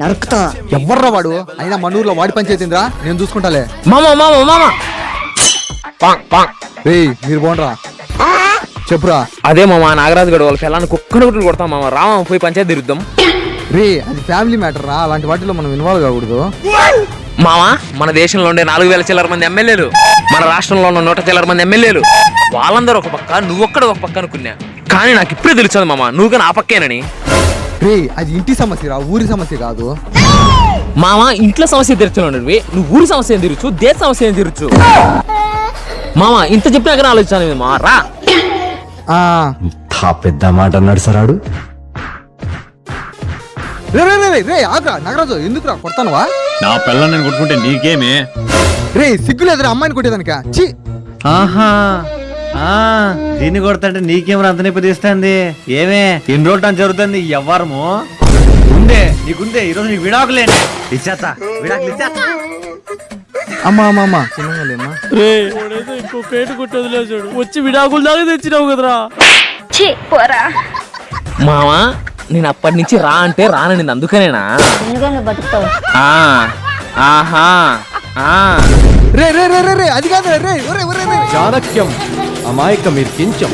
నరుకుతా. ఎవర్రా వాడు? అయినా మనూరులో వాడి పంచాయతీంద్రా, నేను చూసుకుంటాలే. రేయ్ మీరు పోండ్రా. చెప్పురా. అదే మామ నాగరాజు గడు వాళ్ళ పిల్లని కుక్కను కొడతాం మామ. రామ పోయి పంచాయతీ తిరుగుద్దాం. రే అది ఫ్యామిలీ మ్యాటర్ రా, అలాంటి వాటిలో మనం ఇన్వాల్వ్ కాకూడదు. మామ మన దేశంలో ఉండే 4000 చిల్లర మంది ఎమ్మెల్యేలు, మన రాష్ట్రంలో ఉన్న 100 చిల్లర మంది ఎమ్మెల్యేలు, వాళ్ళందరూ ఒక పక్క, నువ్వొక్కడ ఒక పక్క అనుకున్నా. కానీ నాకు ఇప్పుడే తెలుస్తుంది మామ, నువ్వు కానీ ఆ పక్కేనని. రే అది ఇంటి సమస్య రా, ఊరి సమస్య కాదు. మామ ఇంట్లో సమస్య తీర్చను నువ్వు ఊరి సమస్య ఏం తీర్చు, దేశ సమస్య ఏం తీర్చు. మామ ఇంత చెప్పినాక ఆలోచించాను మా రా. పెద్ద మాట అన్నాడు సరాడు. రే రే రే రే ఆగ్రా నాగరాజు, ఎందుకురా కొడతానువా? నా పిల్లని నేను కొట్టుకుంటే నీకేమే? రే సిగ్గులేదురా అమ్మాయిని కొట్టేదానిక? చి. ఆహా దీన్ని కొడతాంటే నీకేమరా అంత నొప్పి తీస్తుంది? ఏమే ఎన్ని రోజులు జరుగుతుంది ఎవ్వరము ఉందే నీకుందే. ఈరోజు నీకు విడాకులేండి, ఇచ్చేస్తా విడాకులు ఇచ్చేస్తా. అమ్మా అమ్మా అమ్మా చిన్నగా లేమ్మా. ఇంకో కేటు కొట్టి వదిలేసాడు, వచ్చి విడాకులు దాకా తెచ్చినావు కదరా. మామ నేను అప్పటి నుంచి రా అంటే రానని అందుకనేనా? ఆహా రే రే రే రే అది కాదు రే. చాణక్యం అమాయక మీరు కించం.